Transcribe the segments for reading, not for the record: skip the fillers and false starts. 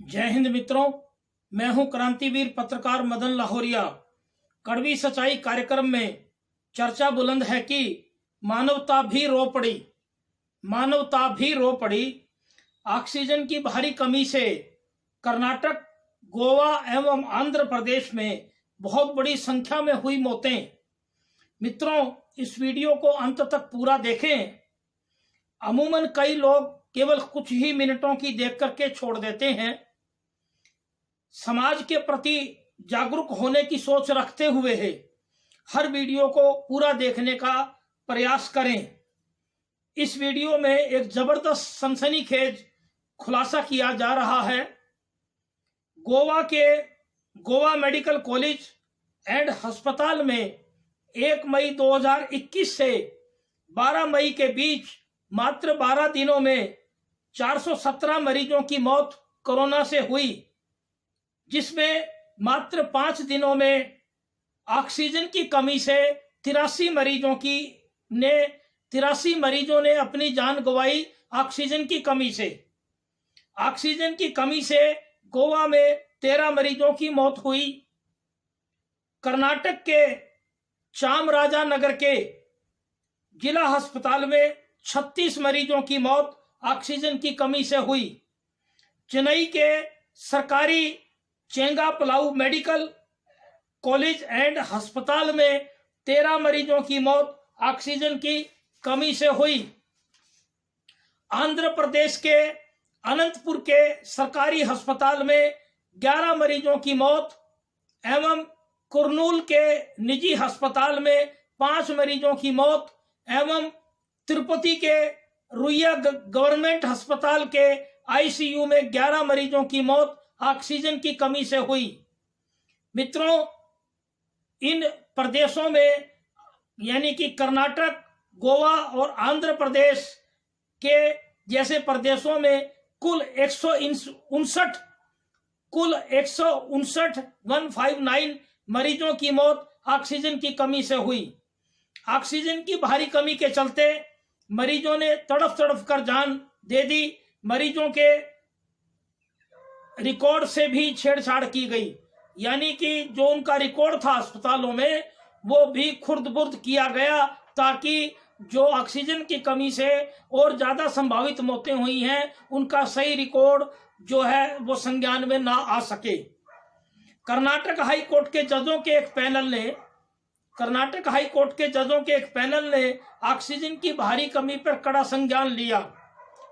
जय हिंद मित्रों, मैं हूं क्रांतिवीर पत्रकार मदन लाहौरिया। कड़वी सच्चाई कार्यक्रम में चर्चा बुलंद है कि मानवता भी रो पड़ी, मानवता भी रो पड़ी। ऑक्सीजन की भारी कमी से कर्नाटक, गोवा एवं आंध्र प्रदेश में बहुत बड़ी संख्या में हुई मौतें। मित्रों, इस वीडियो को अंत तक पूरा देखें। अमूमन कई लोग केवल कुछ ही मिनटों की देख करके छोड़ देते हैं। समाज के प्रति जागरूक होने की सोच रखते हुए है हर वीडियो को पूरा देखने का प्रयास करें। इस वीडियो में एक जबरदस्त सनसनीखेज खुलासा किया जा रहा है। गोवा मेडिकल कॉलेज एंड अस्पताल में 1 मई 2021 से 12 मई के बीच मात्र 12 दिनों में 417 मरीजों की मौत कोरोना से हुई, जिसमें मात्र 5 दिनों में ऑक्सीजन की कमी से 83 मरीजों ने अपनी जान गंवाई। ऑक्सीजन की कमी से गोवा में 13 मरीजों की मौत हुई। कर्नाटक के चामराजानगर के जिला अस्पताल में 36 मरीजों की मौत ऑक्सीजन की कमी से हुई। चेन्नई के सरकारी चेंगापलाऊ मेडिकल कॉलेज एंड अस्पताल में 13 मरीजों की मौत ऑक्सीजन की कमी से हुई। आंध्र प्रदेश के अनंतपुर के सरकारी अस्पताल में 11 मरीजों की मौत एवं कुर्नूल के निजी अस्पताल में 5 मरीजों की मौत एवं तिरुपति के रुइया गवर्नमेंट अस्पताल के आईसीयू में 11 मरीजों की मौत ऑक्सीजन की कमी से हुई। मित्रों, इन प्रदेशों में यानी कि कर्नाटक, गोवा और आंध्र प्रदेश के जैसे प्रदेशों में कुल 159 मरीजों की मौत ऑक्सीजन की कमी से हुई। ऑक्सीजन की भारी कमी के चलते मरीजों ने तड़फ कर जान दे दी। मरीजों के रिकॉर्ड से भी छेड़छाड़ की गई, यानी कि जो उनका रिकॉर्ड था अस्पतालों में वो भी खुर्द-बुर्द किया गया, ताकि जो ऑक्सीजन की कमी से और ज्यादा संभावित मौतें हुई हैं उनका सही रिकॉर्ड जो है वो संज्ञान में ना आ सके। कर्नाटक हाई कोर्ट के जजों के एक पैनल ने ऑक्सीजन की भारी कमी पर कड़ा संज्ञान लिया।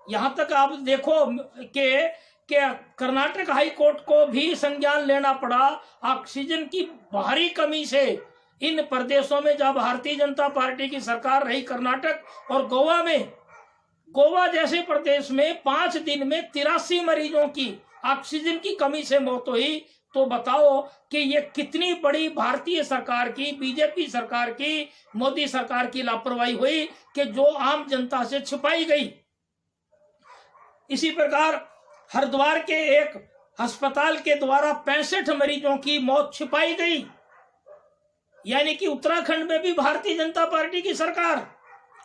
यहां तक आप देखो कि कर्नाटक हाई कोर्ट को भी संज्ञान लेना पड़ा ऑक्सीजन की भारी कमी से। इन प्रदेशों में जब भारतीय जनता पार्टी की सरकार रही, कर्नाटक और गोवा जैसे प्रदेश में 5 दिन में 83 मरीजों की ऑक्सीजन की कमी से मौत हुई। तो बताओ कि ये कितनी बड़ी भारतीय सरकार की, बीजेपी सरकार की, मोदी सरकार की लापरवाही हुई कि जो आम जनता से छिपाई गई। इसी प्रकार हरिद्वार के एक अस्पताल के द्वारा 65 मरीजों की मौत छिपाई गई, यानी कि उत्तराखंड में भी भारतीय जनता पार्टी की सरकार,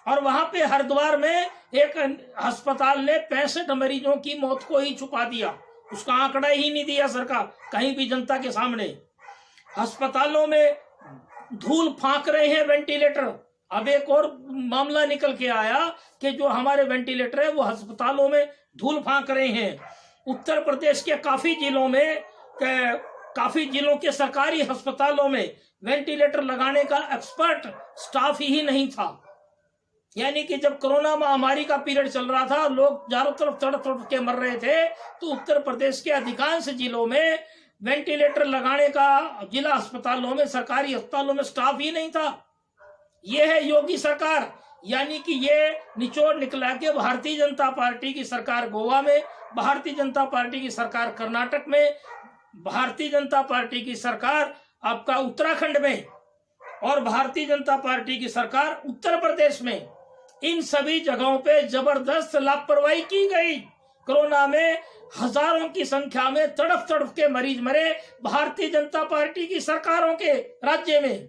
और वहां पे हरिद्वार में एक अस्पताल ने 65 मरीजों की मौत को ही छुपा दिया, उसका आंकड़ा ही नहीं दिया सरकार कहीं भी जनता के सामने। अस्पतालों में धूल फांक रहे हैं वेंटिलेटर। अब एक और मामला निकल के आया कि जो हमारे वेंटिलेटर है वो अस्पतालों में धूल फांक रहे हैं। उत्तर प्रदेश के काफी जिलों के सरकारी अस्पतालों में वेंटिलेटर लगाने का एक्सपर्ट स्टाफ ही नहीं था, यानी कि जब कोरोना महामारी का पीरियड चल रहा था, लोग चारों तरफ तड़प के मर रहे थे, तो उत्तर प्रदेश के अधिकांश जिलों में वेंटिलेटर लगाने का जिला अस्पतालों में, सरकारी अस्पतालों में स्टाफ ही नहीं था। यह है योगी सरकार, यानी कि ये निचोड़ निकला के भारतीय जनता पार्टी की सरकार गोवा में, भारतीय जनता पार्टी की सरकार कर्नाटक में, भारतीय जनता पार्टी की सरकार आपका उत्तराखंड में और भारतीय जनता पार्टी की सरकार उत्तर प्रदेश में। इन सभी जगहों पे जबरदस्त लापरवाही की गई। कोरोना में हजारों की संख्या में तड़फ के मरीज मरे भारतीय जनता पार्टी की सरकारों के राज्य में।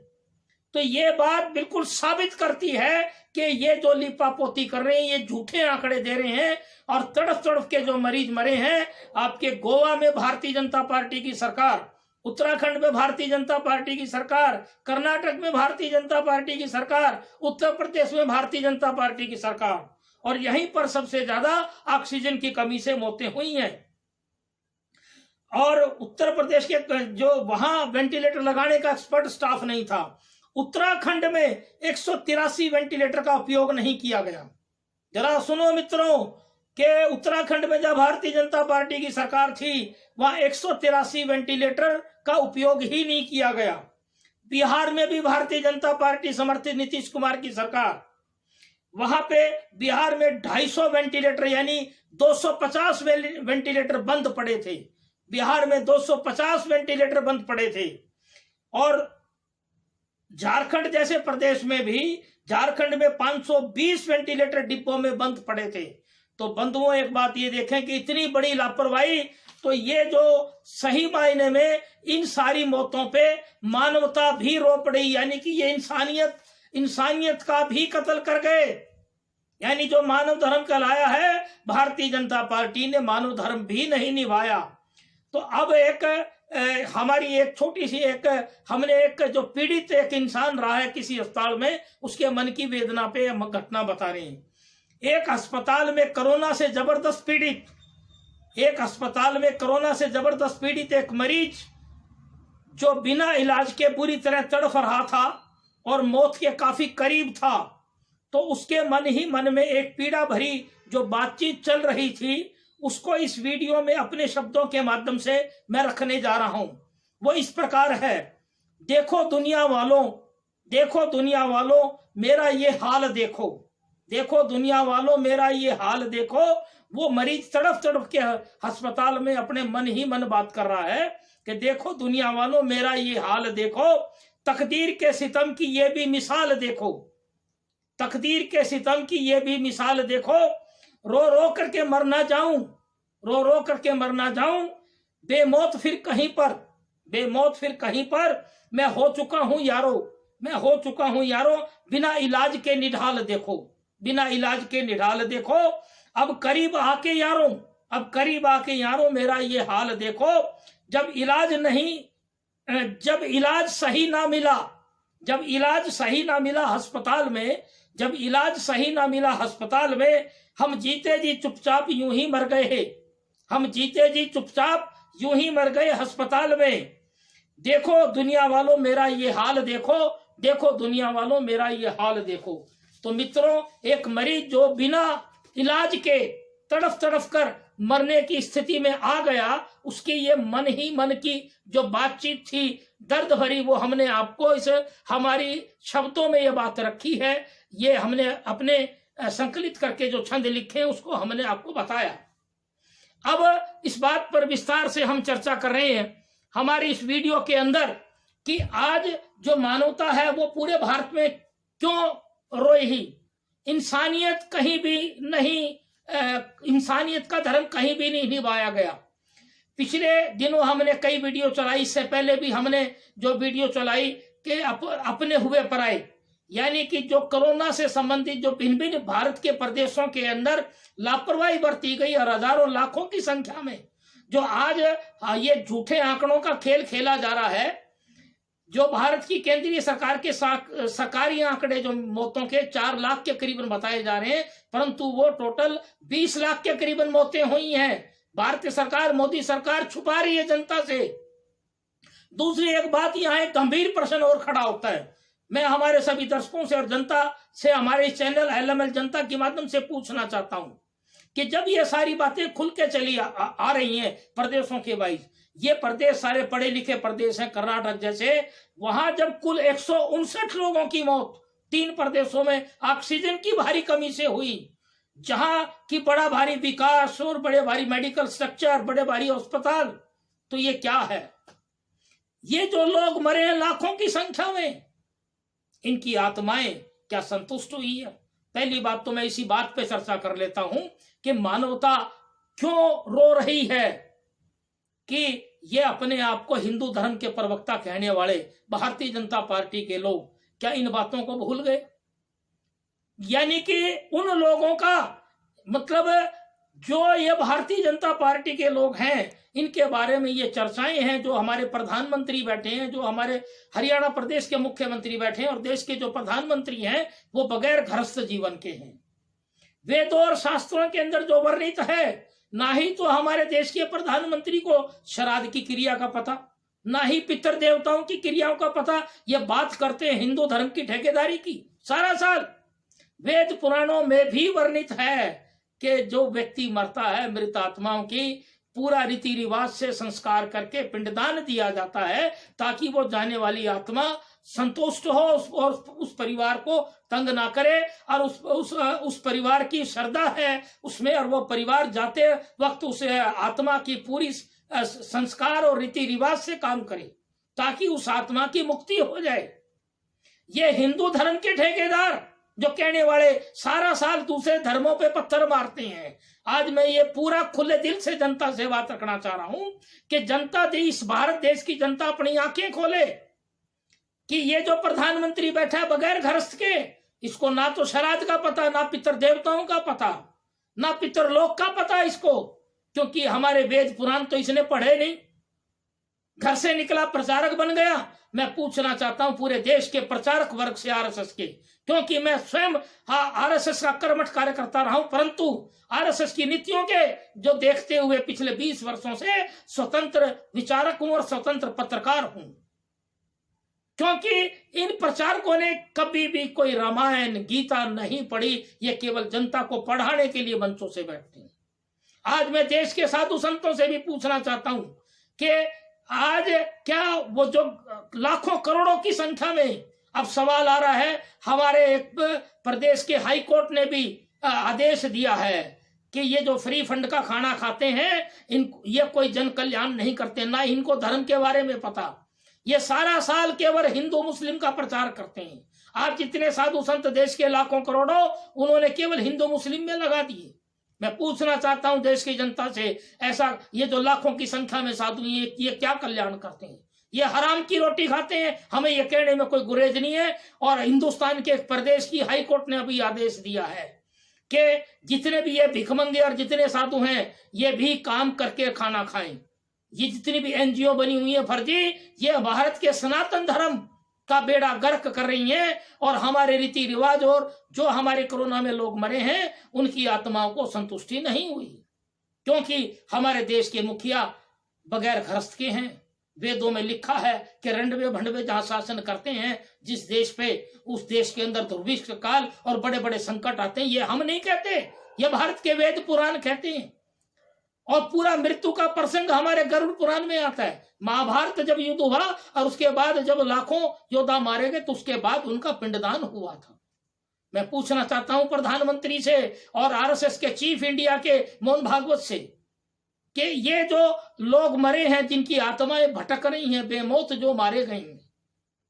तो ये बात बिल्कुल साबित करती है कि ये जो लिपापोती कर रहे हैं, ये झूठे आंकड़े दे रहे हैं और तड़फ तड़फ के जो मरीज मरे हैं, आपके गोवा में भारतीय जनता पार्टी की सरकार, उत्तराखंड में भारतीय जनता पार्टी की सरकार, कर्नाटक में भारतीय जनता पार्टी की सरकार, उत्तर प्रदेश में भारतीय जनता पार्टी की सरकार, और यहीं पर सबसे ज्यादा ऑक्सीजन की कमी से मौतें हुई हैं। और उत्तर प्रदेश के जो वहां वेंटिलेटर लगाने का एक्सपर्ट स्टाफ नहीं था, उत्तराखंड में 183 वेंटिलेटर का उपयोग नहीं किया गया। जरा सुनो मित्रों कि उत्तराखंड में जब भारतीय जनता पार्टी की सरकार थी, वहां 183 वेंटिलेटर का उपयोग ही नहीं किया गया। बिहार में भी भारतीय जनता पार्टी समर्थित नीतीश कुमार की सरकार, वहां पे बिहार में 250 वेंटिलेटर यानी 250 वेंटिलेटर बंद पड़े थे। बिहार में 250 वेंटिलेटर बंद पड़े थे। और झारखंड जैसे प्रदेश में भी, झारखंड में 520 वेंटिलेटर डिब्बों में बंद पड़े थे। तो बंधुओं, एक बात ये देखें कि इतनी बड़ी लापरवाही, तो ये जो सही मायने में इन सारी मौतों पे मानवता भी रो पड़ी, यानी कि ये इंसानियत का भी कत्ल कर गए। यानी जो मानव धर्म कहलाया है, भारतीय जनता पार्टी ने मानव धर्म भी नहीं निभाया। तो अब हमारी एक छोटी सी हमने एक जो पीड़ित एक इंसान रहा है किसी अस्पताल में, उसके मन की वेदना पे हम घटना बता रहे हैं। एक अस्पताल में कोरोना से जबरदस्त पीड़ित एक मरीज जो बिना इलाज के बुरी तरह तड़फ रहा था और मौत के काफी करीब था, तो उसके मन ही मन में एक पीड़ा भरी जो बातचीत चल रही थी, उसको इस वीडियो में अपने शब्दों के माध्यम से मैं रखने जा रहा हूं। वो इस प्रकार है, देखो दुनिया वालों मेरा ये हाल देखो, दुनिया वालों मेरा ये हाल देखो। वो मरीज तड़फ तड़फ के अस्पताल में अपने मन ही मन बात कर रहा है कि देखो दुनिया वालों मेरा ये हाल देखो, तकदीर के सितम की ये भी मिसाल देखो, रो रो करके मर ना जाऊं, बेमौत फिर कहीं पर मैं हो चुका हूं यारो, बिना इलाज के निढाल देखो, अब करीब आके यारों मेरा ये हाल देखो। जब इलाज सही ना मिला अस्पताल में, हम जीते जी चुपचाप यूं ही मर गए अस्पताल में। देखो दुनिया वालों मेरा ये हाल देखो, तो मित्रों, एक मरीज जो बिना इलाज के तड़फ कर मरने की स्थिति में आ गया, उसकी ये मन ही मन की जो बातचीत थी दर्द भरी, वो हमने आपको इस हमारी शब्दों में ये बात रखी है। ये हमने अपने संकलित करके जो छंद लिखे उसको हमने आपको बताया। अब इस बात पर विस्तार से हम चर्चा कर रहे हैं हमारी इस वीडियो के अंदर कि आज जो मानवता है वो पूरे भारत में क्यों रोई। इंसानियत का धर्म कहीं भी नहीं निभाया गया। पिछले दिनों हमने कई वीडियो चलाई, इससे पहले भी हमने जो वीडियो चलाई कि अपने हुए पराए, यानी कि जो कोरोना से संबंधित जो भिन्न भिन्न भारत के प्रदेशों के अंदर लापरवाही बरती गई और हजारों लाखों की संख्या में जो आज ये झूठे आंकड़ों का खेल खेला जा रहा है। जो भारत की केंद्रीय सरकार के सरकारी आंकड़े जो मौतों के 4 लाख के करीबन बताए जा रहे हैं, परंतु वो टोटल 20 लाख के करीबन मौतें हुई हैं। भारतीय सरकार, मोदी सरकार छुपा रही है जनता से। दूसरी एक बात, यहाँ एक गंभीर प्रश्न और खड़ा होता है। मैं हमारे सभी दर्शकों से और जनता से, हमारे इस चैनल LML जनता के माध्यम से पूछना चाहता हूं कि जब ये सारी बातें खुल के चली आ रही हैं प्रदेशों के वाइज, ये प्रदेश सारे पढ़े लिखे प्रदेश हैं, कर्नाटक जैसे, वहां जब कुल 159 लोगों की मौत 3 प्रदेशों में ऑक्सीजन की भारी कमी से हुई, जहां की बड़ा भारी विकास और बड़े भारी मेडिकल स्ट्रक्चर, बड़े भारी अस्पताल, तो ये क्या है? ये जो लोग मरे हैं लाखों की संख्या में, इनकी आत्माएं क्या संतुष्ट हुई है? पहली बात तो मैं इसी बात पे चर्चा कर लेता हूं कि मानवता क्यों रो रही है कि ये अपने आप को हिंदू धर्म के प्रवक्ता कहने वाले भारतीय जनता पार्टी के लोग क्या इन बातों को भूल गए? यानी कि उन लोगों का मतलब जो ये भारतीय जनता पार्टी के लोग हैं, इनके बारे में ये चर्चाएं हैं, जो हमारे प्रधानमंत्री बैठे हैं, जो हमारे हरियाणा प्रदेश के मुख्यमंत्री बैठे हैं, और देश के जो प्रधानमंत्री हैं वो बगैर घरस्थ जीवन के हैं। वेदों और शास्त्रों के अंदर जो वर्णित है, ना ही तो हमारे देश के प्रधानमंत्री को श्राद्ध की क्रिया का पता, ना ही पितर देवताओं की क्रियाओं का पता। ये बात करते हैं हिंदू धर्म की ठेकेदारी की। सारा साल वेद पुराणों में भी वर्णित है कि जो व्यक्ति मरता है, मृत आत्माओं की पूरा रीति रिवाज से संस्कार करके पिंडदान दिया जाता है, ताकि वो जाने वाली आत्मा संतुष्ट हो और उस परिवार को तंग ना करे, और उस परिवार की श्रद्धा है उसमें, और वो परिवार जाते वक्त उस आत्मा की पूरी संस्कार और रीति रिवाज से काम करे, ताकि उस आत्मा की मुक्ति हो जाए। ये हिंदू धर्म के ठेकेदार जो कहने वाले सारा साल दूसरे धर्मों पे पत्थर मारते हैं, आज मैं ये पूरा खुले दिल से जनता से बात रखना चाह रहा हूं कि जनता इस भारत देश की जनता अपनी आंखें खोले कि ये जो प्रधानमंत्री बैठा है बगैर घरस्थ के, इसको ना तो श्राद्ध का पता, ना पितर देवताओं का पता, ना पितरलोक का पता इसको, क्योंकि हमारे वेद पुराण तो इसने पढ़े नहीं, घर से निकला प्रचारक बन गया। मैं पूछना चाहता हूं पूरे देश के प्रचारक वर्ग से, आरएसएस के, क्योंकि मैं स्वयं आरएसएस का कर्मठ कार्यकर्ता रहा हूं, परंतु आरएसएस की नीतियों के जो देखते हुए पिछले 20 वर्षों से स्वतंत्र विचारक हूं और स्वतंत्र पत्रकार हूं। क्योंकि इन प्रचारकों ने कभी भी कोई रामायण गीता नहीं पढ़ी, ये केवल जनता को पढ़ाने के लिए मंचों से बैठते हैं। आज मैं देश के साधु संतों से भी पूछना चाहता हूं कि आज क्या वो जो लाखों करोड़ों की संख्या में अब सवाल आ रहा है, हमारे एक प्रदेश के हाई कोर्ट ने भी आदेश दिया है कि ये जो फ्री फंड का खाना खाते हैं, ये कोई जन कल्याण नहीं करते, ना इनको धर्म के बारे में पता, ये सारा साल केवल हिंदू मुस्लिम का प्रचार करते हैं। आप जितने साधु संत देश के लाखों करोड़ों, उन्होंने केवल हिंदू मुस्लिम में लगा दिए। मैं पूछना चाहता हूं देश की जनता से, ऐसा ये जो लाखों की संख्या में साधु ये क्या कल्याण करते हैं? ये हराम की रोटी खाते हैं, हमें ये कहने में कोई गुरेज नहीं है। और हिंदुस्तान के एक प्रदेश की हाई कोर्ट ने अभी आदेश दिया है कि जितने भी ये भिखमंगे और जितने साधु हैं, ये भी काम करके खाना खाएं। ये जितनी भी एनजीओ बनी हुई है फर्जी, ये भारत के सनातन धर्म का बेड़ा गर्क कर रही हैं, और हमारे रीति रिवाज और जो हमारे कोरोना में लोग मरे हैं उनकी आत्माओं को संतुष्टि नहीं हुई, क्योंकि हमारे देश के मुखिया बगैर घरस्थ के हैं। वेदों में लिखा है कि रंडवे भंडवे जहां शासन करते हैं जिस देश पे, उस देश के अंदर दुर्भिक्ष काल और बड़े बड़े संकट आते हैं। ये हम नहीं कहते, ये भारत के वेद पुराण कहते हैं। और पूरा मृत्यु का प्रसंग हमारे गरुड़ पुराण में आता है। महाभारत जब युद्ध हुआ और उसके बाद जब लाखों योद्धा मारे गए, तो उसके बाद उनका पिंडदान हुआ था। मैं पूछना चाहता हूं प्रधानमंत्री से और आरएसएस के चीफ इंडिया के मोहन भागवत से कि ये जो लोग मरे हैं, जिनकी आत्माएं भटक रही हैं, बेमौत जो मारे गए हैं,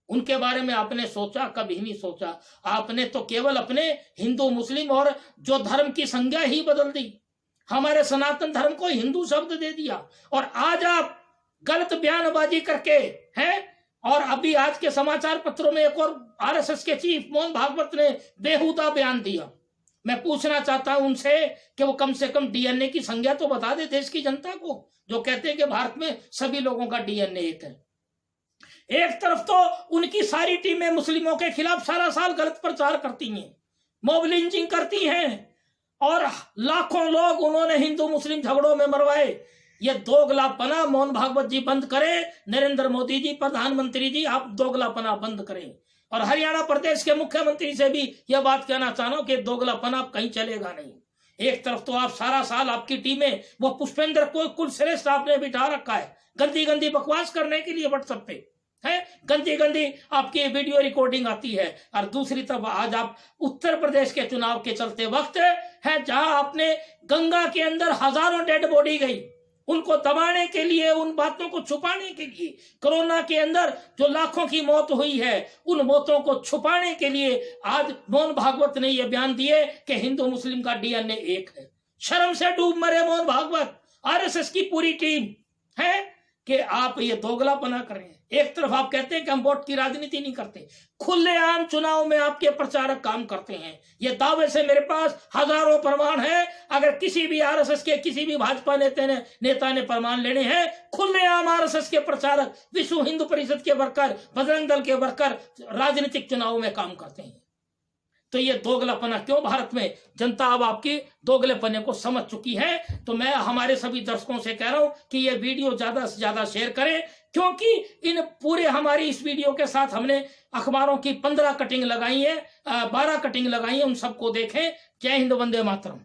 उनके बारे में आपने सोचा? कभी नहीं सोचा। आपने तो केवल अपने हिंदू मुस्लिम और जो धर्म की संज्ञा ही बदल दी, हमारे सनातन धर्म को हिंदू शब्द दे दिया। और आज आप गलत बयानबाजी करके हैं, और अभी आज के समाचार पत्रों में एक और आरएसएस के चीफ मोहन भागवत ने बेहुदा बयान दिया। मैं पूछना चाहता हूं उनसे कि वो कम से कम डीएनए की संज्ञा तो बता दे देश की जनता को, जो कहते हैं कि भारत में सभी लोगों का डीएनए एक है। एक तरफ तो उनकी सारी टीमें मुस्लिमों के खिलाफ सारा साल गलत प्रचार करती हैं, मॉब लिंचिंग करती हैं, और लाखों लोग उन्होंने हिंदू मुस्लिम झगड़ों में मरवाए। ये दोगलापना मोहन भागवत जी बंद करें, नरेंद्र मोदी जी प्रधानमंत्री जी आप दोगलापना बंद करें। और हरियाणा प्रदेश के मुख्यमंत्री से भी यह बात कहना चाह रहा हूं कि दोगलापना कहीं चलेगा नहीं। एक तरफ तो आप सारा साल आपकी टीमें, वो पुष्पेंद्र को कुल श्रेष्ठ आपने बिठा रखा है गंदी गंदी बकवास करने के लिए व्हाट्सएप पे है, गंदी गंदी आपकी वीडियो रिकॉर्डिंग आती है। और दूसरी तरफ आज आप उत्तर प्रदेश के चुनाव के चलते वक्त है, जहां आपने गंगा के अंदर हजारों डेड बॉडी गई, उनको दबाने के लिए, उन बातों को छुपाने के लिए, कोरोना के अंदर जो लाखों की मौत हुई है उन मौतों को छुपाने के लिए आज मोहन भागवत ने यह बयान दिए कि हिंदू मुस्लिम का डीएनए एक है। शर्म से डूब मरे मोहन भागवत, आरएसएस की पूरी टीम है कि आप ये दोगलापना कर रहे हैं। एक तरफ आप कहते हैं कि हम वोट की राजनीति नहीं करते, खुलेआम चुनाव में आपके प्रचारक काम करते हैं। ये दावे से मेरे पास हजारों प्रमाण है। अगर किसी भी आरएसएस के किसी भी भाजपा नेता ने प्रमाण लेने हैं, खुलेआम आरएसएस के प्रचारक, विश्व हिंदू परिषद के वर्कर, बजरंग दल के वर्कर राजनीतिक चुनाव में काम करते हैं। तो ये दोगलापना क्यों? भारत में जनता अब आपकी दोगलेपने को समझ चुकी है। तो मैं हमारे सभी दर्शकों से कह रहा हूं कि ये वीडियो ज्यादा से ज्यादा शेयर करें, क्योंकि इन पूरे हमारी इस वीडियो के साथ हमने अखबारों की 15 कटिंग लगाई है, 12 कटिंग लगाई है, उन सबको देखें। जय हिंद, वंदे मातरम।